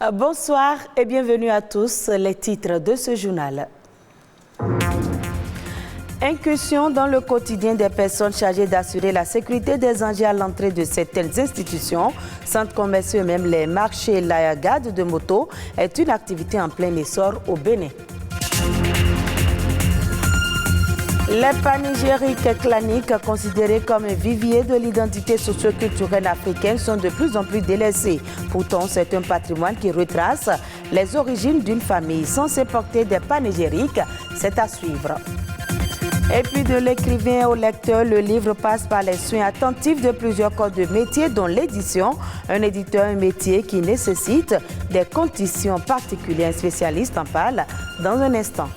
Bonsoir et bienvenue à tous. Les titres de ce journal. Incursion dans le quotidien des personnes chargées d'assurer la sécurité des engins à l'entrée de certaines institutions, centres commerciaux et même les marchés. La garde de moto est une activité en plein essor au Bénin. Les panégyriques claniques, considérés comme un vivier de l'identité socio-culturelle africaine, sont de plus en plus délaissés. Pourtant, c'est un patrimoine qui retrace les origines d'une famille. Censée porter des panégyriques, c'est à suivre. Et puis de l'écrivain au lecteur, le livre passe par les soins attentifs de plusieurs corps de métier, dont l'édition. Un éditeur, un métier qui nécessite des conditions particulières. Un spécialiste en parle dans un instant.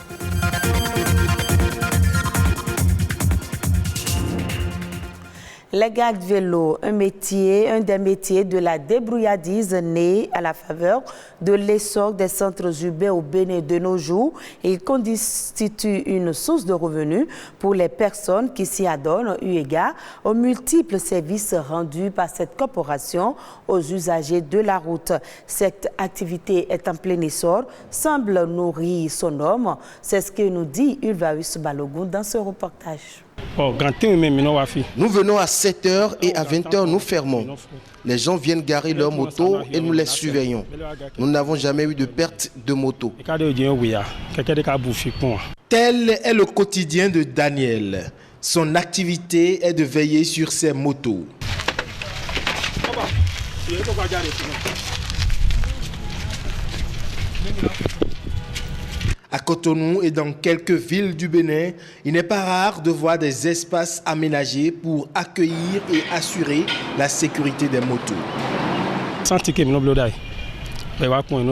Les gardes vélo, un des métiers de la débrouillardise né à la faveur de l'essor des centres urbains au Bénin de nos jours. Il constitue une source de revenus pour les personnes qui s'y adonnent eu égard aux multiples services rendus par cette corporation aux usagers de la route. Cette activité est en plein essor, semble nourrir son homme. C'est ce que nous dit Ulvaeus Balogun dans ce reportage. Nous venons à 7h et à 20h nous fermons. Les gens viennent garer leurs motos et nous les surveillons. Nous n'avons jamais eu de perte de moto. Tel est le quotidien de Daniel. Son activité est de veiller sur ses motos. À Cotonou et dans quelques villes du Bénin, il n'est pas rare de voir des espaces aménagés pour accueillir et assurer la sécurité des motos.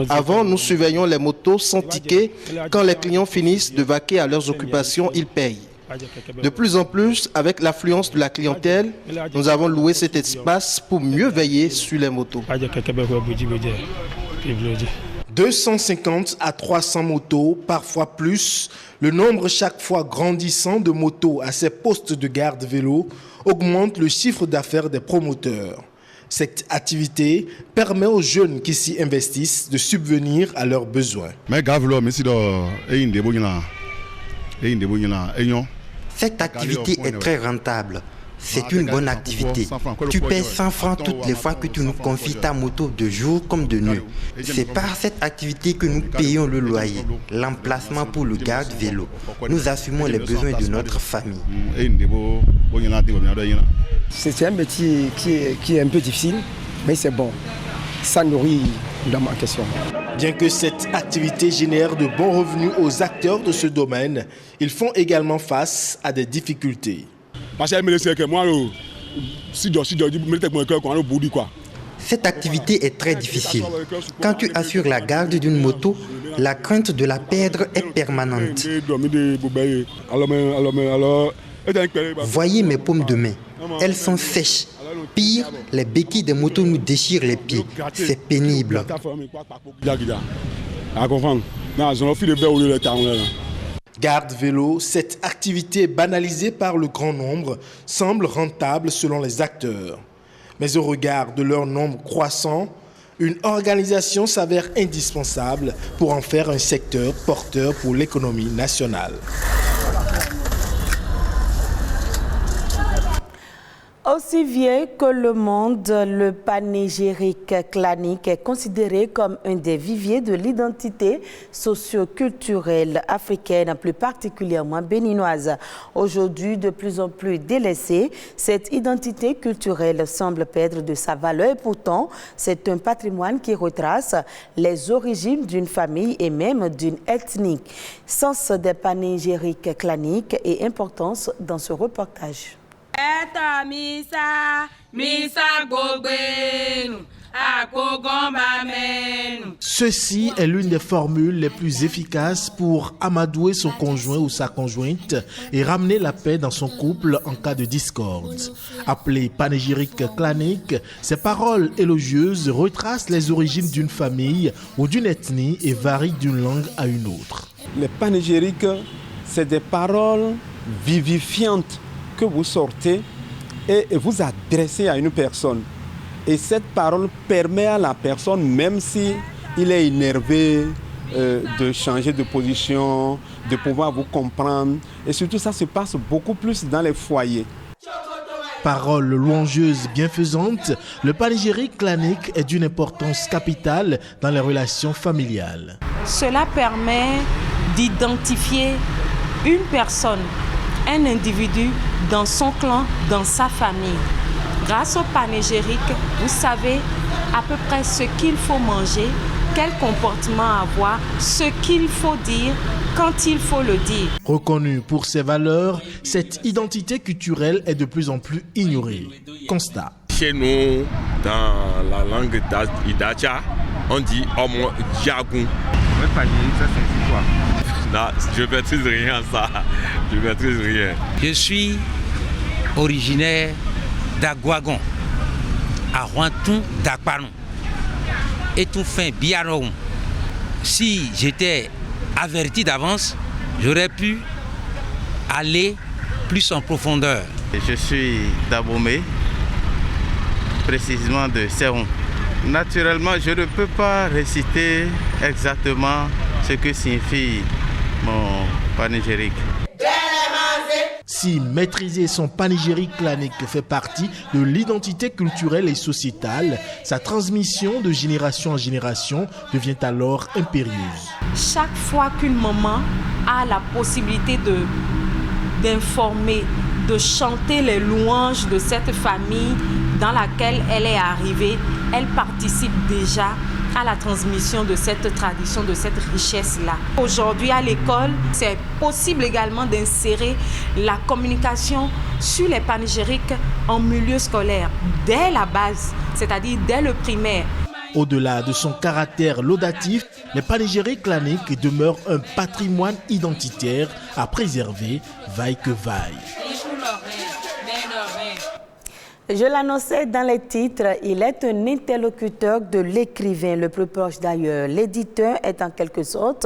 Avant, nous surveillions les motos sans ticket. Quand les clients finissent de vaquer à leurs occupations, ils payent. De plus en plus, avec l'affluence de la clientèle, nous avons loué cet espace pour mieux veiller sur les motos. 250 à 300 motos, parfois plus. Le nombre chaque fois grandissant de motos à ces postes de garde vélo augmente le chiffre d'affaires des promoteurs. Cette activité permet aux jeunes qui s'y investissent de subvenir à leurs besoins. Cette activité est très rentable. C'est une bonne activité. Tu payes 100 francs toutes les fois que tu nous confies ta moto de jour comme de nuit. C'est par cette activité que nous payons le loyer, l'emplacement pour le garde vélo. Nous assumons les besoins de notre famille. C'est un métier qui est un peu difficile, mais c'est bon. Ça nourrit dans ma question. Bien que cette activité génère de bons revenus aux acteurs de ce domaine, ils font également face à des difficultés. Cette activité est très difficile. Quand tu assures la garde d'une moto, la crainte de la perdre est permanente. Voyez mes paumes de main. Elles sont sèches. Pire, les béquilles des motos nous déchirent les pieds. C'est pénible. Garde vélo, cette activité banalisée par le grand nombre semble rentable selon les acteurs. Mais au regard de leur nombre croissant, une organisation s'avère indispensable pour en faire un secteur porteur pour l'économie nationale. Aussi vieux que le monde, le panégyrique clanique est considéré comme un des viviers de l'identité socio-culturelle africaine, plus particulièrement béninoise. Aujourd'hui, de plus en plus délaissée, cette identité culturelle semble perdre de sa valeur et pourtant, c'est un patrimoine qui retrace les origines d'une famille et même d'une ethnie. Sens des panégyriques claniques et importance dans ce reportage. Ceci est l'une des formules les plus efficaces pour amadouer son conjoint ou sa conjointe et ramener la paix dans son couple en cas de discorde. Appelées panégyriques claniques, ces paroles élogieuses retracent les origines d'une famille ou d'une ethnie et varient d'une langue à une autre. Les panégyriques, c'est des paroles vivifiantes que vous sortez et vous adressez à une personne. Et cette parole permet à la personne, même si il est énervé de changer de position, de pouvoir vous comprendre. Et surtout, ça se passe beaucoup plus dans les foyers. Parole louangeuse bienfaisante, le panégyrique clanique est d'une importance capitale dans les relations familiales. Cela permet d'identifier une personne, un individu dans son clan, dans sa famille. Grâce au panégyrique, vous savez à peu près ce qu'il faut manger, quel comportement avoir, ce qu'il faut dire, quand il faut le dire. Reconnue pour ses valeurs, cette identité culturelle est de plus en plus ignorée. Constat. Chez nous, dans la langue d'Idacha, on dit Omo Diagoun. Ça c'est quoi? Non, je maîtrise rien ça. Je maîtrise rien. Je suis originaire d'Aguagon, à Rouantoun d'Akpanou. Et tout fin Biaroum. Si j'étais averti d'avance, j'aurais pu aller plus en profondeur. Je suis d'Abomey, précisément de Seron. Naturellement, je ne peux pas réciter exactement ce que signifie mon panégyrique. Si maîtriser son panégyrique clanique fait partie de l'identité culturelle et sociétale, sa transmission de génération en génération devient alors impérieuse. Chaque fois qu'une maman a la possibilité d'informer, de chanter les louanges de cette famille dans laquelle elle est arrivée, elle participe déjà à la transmission de cette tradition, de cette richesse-là. Aujourd'hui, à l'école, c'est possible également d'insérer la communication sur les panégyriques en milieu scolaire, dès la base, c'est-à-dire dès le primaire. Au-delà de son caractère laudatif, les panégyriques claniques demeurent un patrimoine identitaire à préserver, vaille que vaille. Je l'annonçais dans les titres, il est un interlocuteur de l'écrivain le plus proche d'ailleurs. L'éditeur est en quelque sorte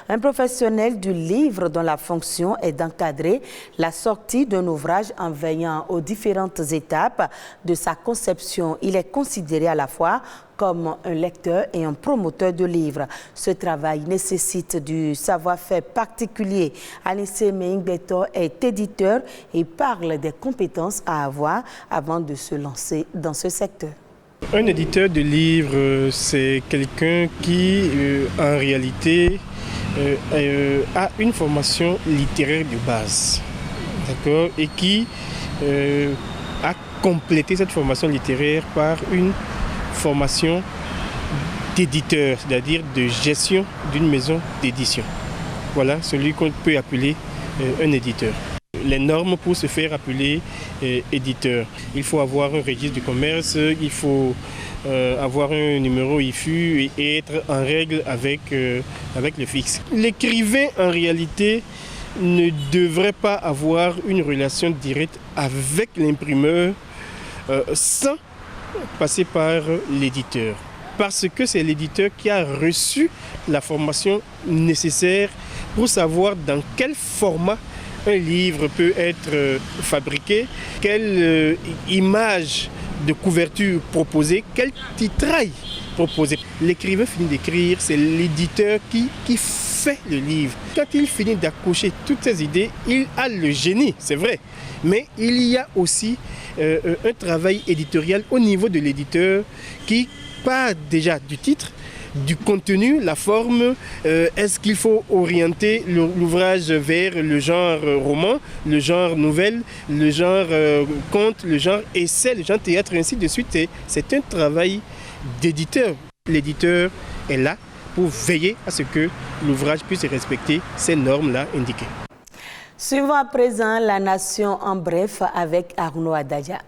un professionnel du livre dont la fonction est d'encadrer la sortie d'un ouvrage en veillant aux différentes étapes de sa conception. Il est considéré à la fois comme un lecteur et un promoteur de livres. Ce travail nécessite du savoir-faire particulier. Anissé Meingbeto est éditeur et parle des compétences à avoir avant de se lancer dans ce secteur. Un éditeur de livres, c'est quelqu'un qui, en réalité, a une formation littéraire de base, d'accord, et qui a complété cette formation littéraire par une formation d'éditeur, c'est-à-dire de gestion d'une maison d'édition. Voilà celui qu'on peut appeler un éditeur. Les normes pour se faire appeler éditeur. Il faut avoir un registre du commerce, il faut avoir un numéro IFU et être en règle avec le fixe. L'écrivain, en réalité, ne devrait pas avoir une relation directe avec l'imprimeur sans passer par l'éditeur. Parce que c'est l'éditeur qui a reçu la formation nécessaire pour savoir dans quel format un livre peut être fabriqué, quelle image de couverture proposer, quel titrail proposer. L'écrivain finit d'écrire, c'est l'éditeur qui fait le livre. Quand il finit d'accoucher toutes ces idées, il a le génie, c'est vrai. Mais il y a aussi un travail éditorial au niveau de l'éditeur qui part déjà du titre, du contenu, la forme. Est-ce qu'il faut orienter l'ouvrage vers le genre roman, le genre nouvelle, le genre conte, le genre essai, le genre théâtre, et ainsi de suite. C'est un travail d'éditeur. L'éditeur est là pour veiller à ce que l'ouvrage puisse respecter ces normes-là indiquées. Suivons à présent la nation en bref avec Arnaud Adaya.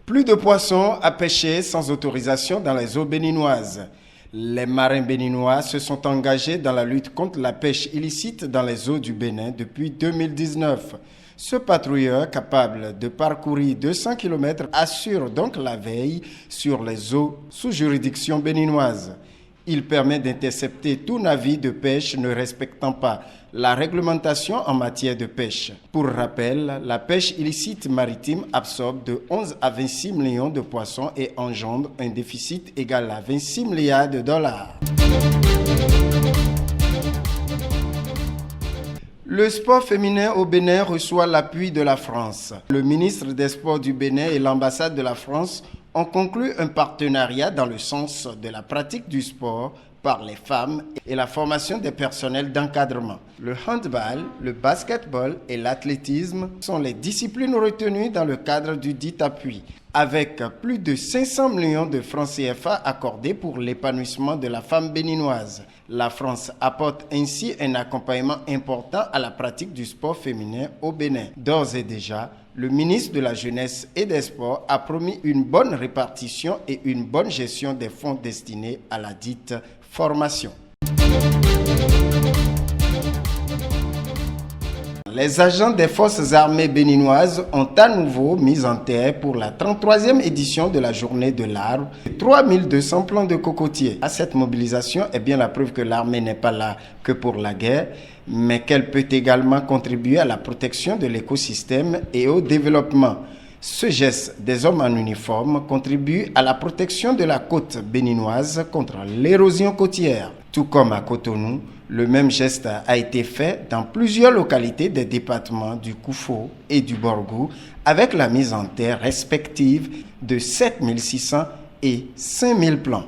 Plus de poissons à pêcher sans autorisation dans les eaux béninoises. Les marins béninois se sont engagés dans la lutte contre la pêche illicite dans les eaux du Bénin depuis 2019. Ce patrouilleur, capable de parcourir 200 km, assure donc la veille sur les eaux sous juridiction béninoise. Il permet d'intercepter tout navire de pêche ne respectant pas la réglementation en matière de pêche. Pour rappel, la pêche illicite maritime absorbe de 11 à 26 millions de poissons et engendre un déficit égal à 26 milliards de dollars. Le sport féminin au Bénin reçoit l'appui de la France. Le ministre des Sports du Bénin et l'ambassade de la France ont conclu un partenariat dans le sens de la pratique du sport par les femmes et la formation des personnels d'encadrement. Le handball, le basketball et l'athlétisme sont les disciplines retenues dans le cadre du dit appui, avec plus de 500 millions de francs CFA accordés pour l'épanouissement de la femme béninoise. La France apporte ainsi un accompagnement important à la pratique du sport féminin au Bénin. D'ores et déjà, le ministre de la Jeunesse et des Sports a promis une bonne répartition et une bonne gestion des fonds destinés à la dite formation. Les agents des forces armées béninoises ont à nouveau mis en terre pour la 33e édition de la journée de l'arbre 3200 plants de cocotiers. À cette mobilisation est bien la preuve que l'armée n'est pas là que pour la guerre, mais qu'elle peut également contribuer à la protection de l'écosystème et au développement. Ce geste des hommes en uniforme contribue à la protection de la côte béninoise contre l'érosion côtière. Tout comme à Cotonou, le même geste a été fait dans plusieurs localités des départements du Koufo et du Borgou avec la mise en terre respective de 7600 et 5000 plants.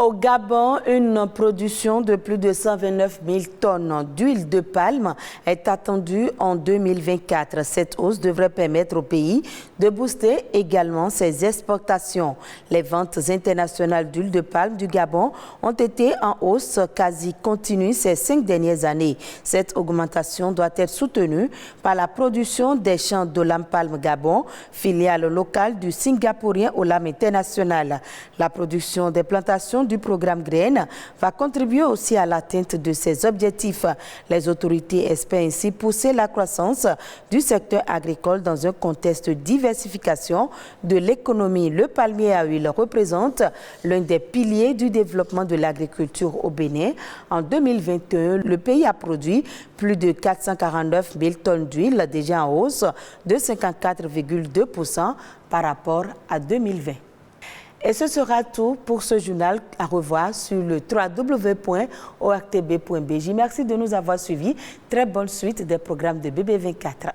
Au Gabon, une production de plus de 129 000 tonnes d'huile de palme est attendue en 2024. Cette hausse devrait permettre au pays de booster également ses exportations. Les ventes internationales d'huile de palme du Gabon ont été en hausse quasi continue ces 5 dernières années. Cette augmentation doit être soutenue par la production des champs d'Olam Palm Gabon, filiale locale du Singapourien Olam International. La production des plantations du programme Graines va contribuer aussi à l'atteinte de ces objectifs. Les autorités espèrent ainsi pousser la croissance du secteur agricole dans un contexte de diversification de l'économie. Le palmier à huile représente l'un des piliers du développement de l'agriculture au Bénin. En 2021, le pays a produit plus de 449 000 tonnes d'huile, déjà en hausse de 54,2% par rapport à 2020. Et ce sera tout pour ce journal. À revoir sur le www.ortb.bj. Merci de nous avoir suivis. Très bonne suite des programmes de BB24.